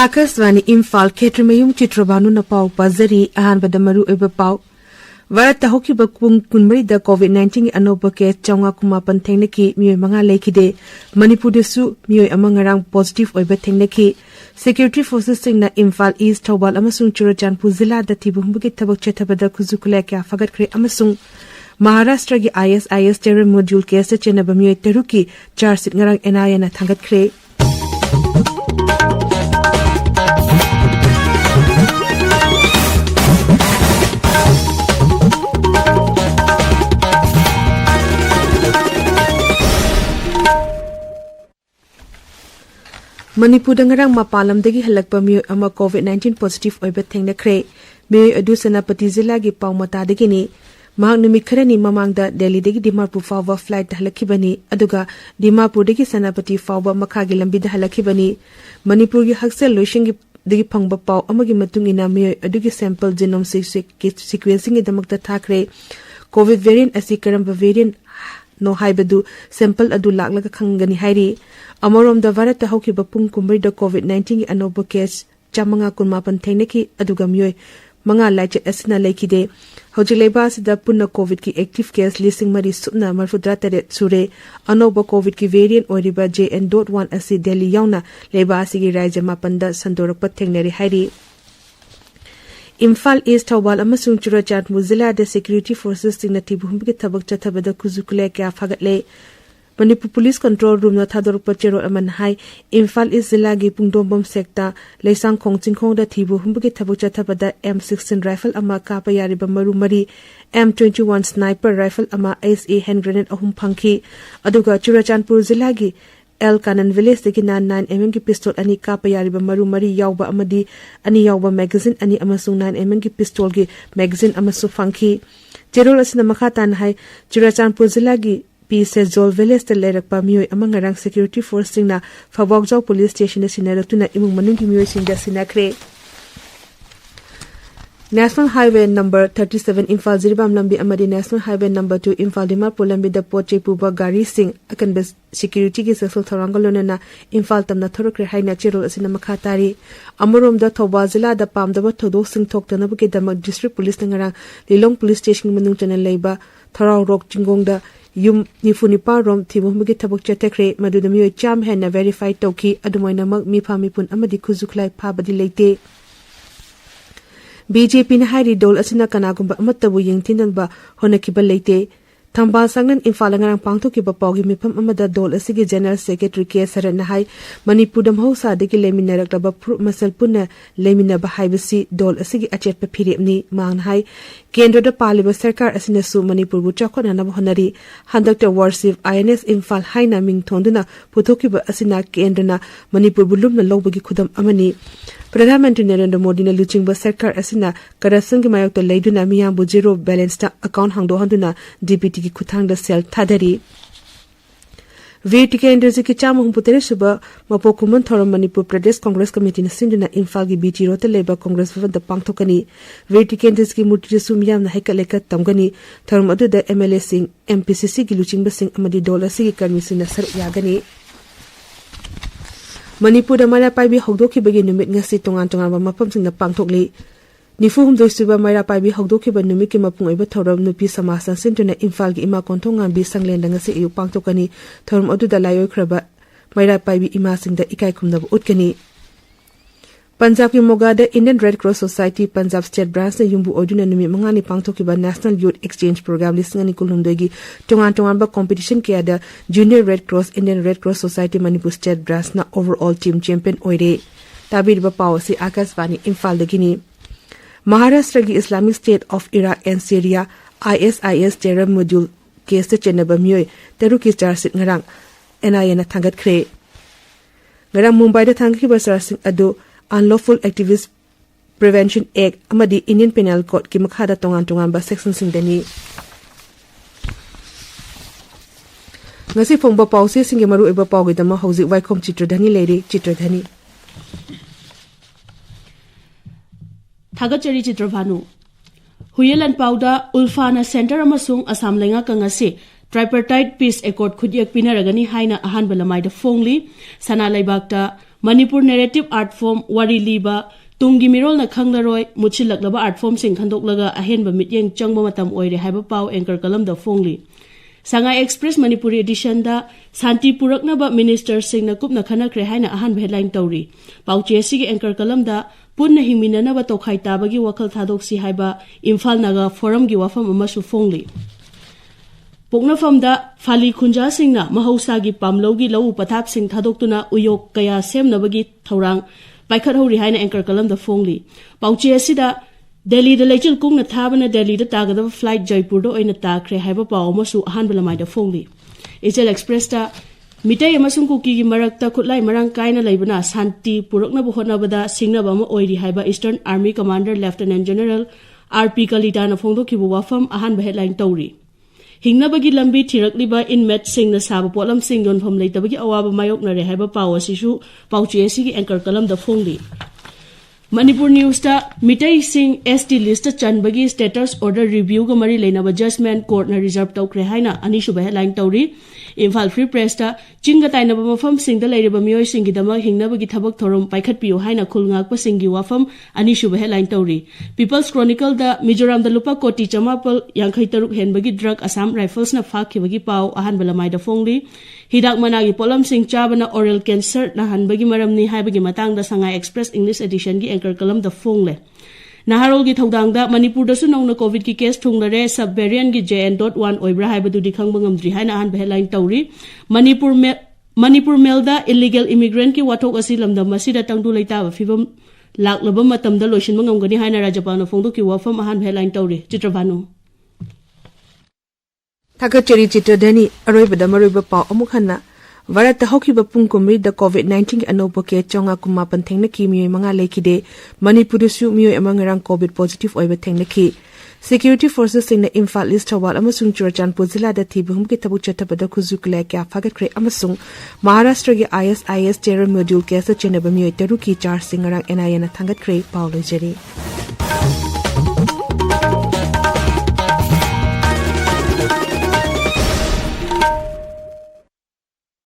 आकाशवाणी इम्फाल क्षेत्रमयुम चित्रभानु न पाउ पाजरी अहानबद मरु एब पाउ भारत होकिब कुंग कुनमरी द कोविड-19 अनोब केस चौंगा कुमापन थेंगनेकी मियोय मंगा लेखिदे मणिपुरदसु मियोय अमंगरांग पॉजिटिव ओइब थेंगनेकी सिक्योरिटी फोर्सेस सिंगना इम्फाल ईस्ट थौबाल अमसुंग चुराचानपुर जिला द थिबुंबुगी थबक चथबद खुजुकुले क्या फगतख्रे अमसुंग महाराष्ट्र की ISIS टेरर मॉड्यूल केस चेनब मियोय तरुकी chargesheet ngarang NIA na thangatkhre Manipur नगरंग मपालमदगी हलकप मियोय अमा कोविड-19 पॉजिटिव ओइब थेंगनख्रे मियोय अदु सेनापति जिला की पाउमतादगिनी महांग नुमित खरनी ममांगदा दिल्लीदगी दिमापुर फाउबा फ्लाइट हलखिबनी अदुगा दिमापुरदगी सेनापति फाउबा मखागी लंबिदा हलखिबनी मणिपुर की हक्सेल लोइशिंग दगी फंगबा पाउ अमगी मतुंगिना मियोय अदुगी सैंपल जीनोम सीक्वेंसिंग के दमकता थाखरे कोविड वेरिएंट असि करंबा वेरिएंट नो हाइबदु सैंपल अदु लाकलगा खंगनी हाइरी अमरोम द भारत हौकिबा पुंग कुमरी द कोविड-19 की अनोब केस चामंगा कुनमापन थेंगनेकी अदुगा मियोय मंगा लाइचेट असना लेखिदे हौजिक लेबास द पुन्ना कोविड की एक्टिव केस लिसिंग मरी सुपना मरफुद्रा तरे सुरे अनोब कोविड की वेरिएंट ओरिबा JN.1 असि दिल्ली याउना लेबास की राज्य मापन द संदोरक थेंगनेरी हाइरी इम्फाल ईस्ट थौबाल अमसुंग चुराचानपुर जिला द सिक्योरिटी फोर्सेस सिंगना थिबुंबुगी थबक चथबद खुजुकुले क्या फगतले मणिपुर पुलिस कंट्रोल रूम न थादोरप चेरोल अमन हाई इम्फाल ईस्ट जिला की पुंगदोंबम सेक्टा लेसांग खोंगचिंखोंग द थिबु हुंबुगी थबक चथबद M16 राइफल अमा काप यारिब मरु मरी M21 स्नाइपर राइफल अमा SA हैंड ग्रेनेड अहुम फंखी अदुगा चुराचानपुर जिला की एल कानन विलेज दगी 9mm की पिस्तौल अनि काप यारिब मरु मरी याउबा अमदी अनि याउबा मैगजीन अनि अमसुंग 9mm की पिस्तौल की मैगजीन अमसु फंखी चेरोल असिना मखा तान हाई चुराचानपुर जिला की पीसे जोल विलेज द लेरकपा मियोय अमंगरांग सिक्योरिटी फोर्स सिंगना फवोकजाव पुलिस स्टेशन सिनारतुना इमुंग मनुंग की मियोय सिंगदा सिनाख्रे national highway number 37 Imphal Jiribam लंबी अमदी national highway number 2 Imphal Dimapur लंबी द पोचे पुबा गाड़ी सिंह अकनब सिक्योरिटी की ससल थौरांगलोनना इम्फाल तमना थोरक्रे हाइना चेरोल असिना मखा तारी अमरोम द थौबा जिला द पामदब थोदोक सिंह थोक्तनब के दमक डिस्ट्रिक्ट पुलिस नंगरा लिलोंग पुलिस स्टेशन मनुंग चनल लेबा थौराव रोक चिंगोंग द युम निफुनिपा रोम थिबुंबुगी थबक चथख्रे मदुद मियोय चाम हेना वेरीफाई तौखी अदुमोइनमक मिफामिपुन अमदी खुजुखलाई फाबदी लेते BJP na hairi dol asina kanagumba amatabu yingtinanba honakibal leite Thambal Sangnan Imphal ngarang pangthokiba pawgi mifam amada dol asigi General Secretary K Saran na hai Manipur dam hausa degi leminarakba phru masal punna leminaba haibasi dol asigi achetpa phiremni mang hai Kendra da paliba sarkar asina su Manipur bu chakhona na honari handakta worship INS Imphal haina ming thonduna puthokiba asina kendra na Manipur bulum na lobagi khudam amani प्रधानमंत्री नरेंद्र मोदी ने लुचिंगबा सरकार असिना corruption की मायक तो लेदुना मियांबु zero balance ता account हांगदो हंदुना DPT की खुथांग the cell थादरी VT केंद्र की चाम हुंपुतेरे सुबा मपोकुमन थोरम मणिपुर प्रदेश कांग्रेस कमेटी ने सिंधुना इम्फाल की बीटी रोते लेबा कांग्रेस भवन द पांगथोकनी वीटी केंद्र की मुर्ति सुमियाम न हेकलेका तमगनी थोरम अदु द MLA सिंह MPCC की लुचिंगबा सिंह अमदी डॉलर सिंह कर्मी सिंह सर यागनी मणिपुर मैरा पाइबी हौदोखिबगी नुमित ngasi tongan tongan mafamsing na pangthokli nifu humdoi suba Meira Paibi हौदोखिबा नुमित के मपुंग ओइबा थौरम नुपी समाज संसिंतुना इम्फाल की इमा कोंथोंगाम बी संगलेंदा ngasi अयु पांगथोकनी थौरम अदुदा लायोख्रबा मैरा पाइबी इमा सिंगदा इकाई खुमनब उटकनी पंजाब की मोगा द Indian Red Cross Society Punjab state branch ने युम्बु ओदुना नुमित मंगानी पांगथोखिबा नेशनल यूथ एक्सचेंज प्रोग्राम लिसिंगनी कुलुमदगी टोंगान टोंगान बा कंपटीशन के द junior Red Cross Indian Red Cross Society Manipur state branch ना ओवरऑल टीम चैंपियन ओइरे ताबिरबा पावसी आकाशवाणी इम्फाल दगिनी महाराष्ट्र की Islamic State of Iraq and Syria ISIS terror module case से चेनबा मियोय तरुकी chargesheet ngarang NIA na thangatkhre ngarang Mumbai दा thangiba चार्जशीट अदु Unlawful Activist Prevention Act amadi Indian Penal Code ki makhada tongan tongan ba section singdani ngasi phongba pause singe maru eba pawgi dama hauji Waikhom Chitradhani leiri Chitradhani Thagachari Chitrabhanu. Huyelan Pauda, Ulfana Center Amasung, Assam Lenga Kangasi, Tripartite Peace Accord Kudyak Pinaragani Haina Ahan Balamai the Fongli, Sana Laibakta, Manipur Narrative Art Form, Wari Liba, Tungi Mirol na Kanglaroy, Muchilak Laba Art Form Sing Kandok Ahen Bamityang Changmatam Oire Habapau and Kerkalam the Fongli. Sanga Express Manipuri edition da Santi Purakna ba Minister Sing na Kupna Kanakre Haina Ahan Headline Tauri. Pau Chesi Anchor Kalam da Punna Himina ba Tokai Tabagi Wakal Tadok Si Haiba Imphal Naga Forum Giwafam Amasu Fongli. Pukna fam da Fali Kunja Sing na Mahosagi Pamlogi Lau Patap Sing Tadoktuna Uyok Kaya Sem Nabagi Taurang Baikat Hori Haina Anchor Kalam da Fongli. Pau Chesi da Delhi the Lechil Kung na Tabana Delhi the Tagada flight Jaipur do in a takre have a power Mosu Hanbalamai the Fongli. Ichel Express da Mitay Amasung Kuki Marakta Kutlai Marang Kaina Labana Santi Purokna Buhona Bada Singna Bama Oidi Haiba Eastern Army Commander Lieutenant General R.P. Kalitana Fondo Kibuwafam Ahan Headline Tauri. Hingna Bagi Lambi Tirakliba in Met Sing the Sabapolam Sing on from Latabagi Awaba Mayok na Rehaba Power Sishu Pauchiesi and Kerkalam the Fongli. Manipur News ta Mitay Singh ST list Chanbagi status order review ga mari leinaba judgment court na reserve tawkre haina anishu headline tawri. Imphal Free Press ta Chinga tainaba mafam singda leiriba miyoi singi dama hingnabagi thabak thorom paikhat piyo haina khulngakpa singi wafam anishu headline tawri. People's Chronicle da Mizoram da lupa koti chamapal yankhai taruk henbagi drug Assam Rifles na fakhibagi pau ahan balamai da Fongli. Hidak managi polam sing chabana oral cancer na hanbagi maramni haibagi matang da Sanga Express English edition gi anchor kalam da Fongle. Naharol gi thaudang da Manipur da su nongna COVID ki case thunglare sub variant gi JN.1 oibra haibadu di khangbangam dri haina han headline tawri. Manipur Melda illegal immigrant ki wathok asi lamdam masida tangdu leita ba fibam laklaba matam da loishin mangam gani haina rajapal na phongdo ki wafam han headline tawri. Chitrabhanu. Thagachari Chitradhani Aroibada Maroiba Pau Amukhanna Varata Hokiba Pungkumri the COVID-19 Anopoke Chonga Kumapan Tengnaki Mio Manga Lekide Manipurusu Mio among around COVID positive Oiba Tengnaki. Security forces in the Imphal list Hawal Amasung Churchan Pozilla the Tibum Kitabuchata Badakuzukle Fagat Amasung Maharashtra ISIS terror module Kesa Chenabamio Teruki Char Singarang and Ayana Tangat Paulo Jerry.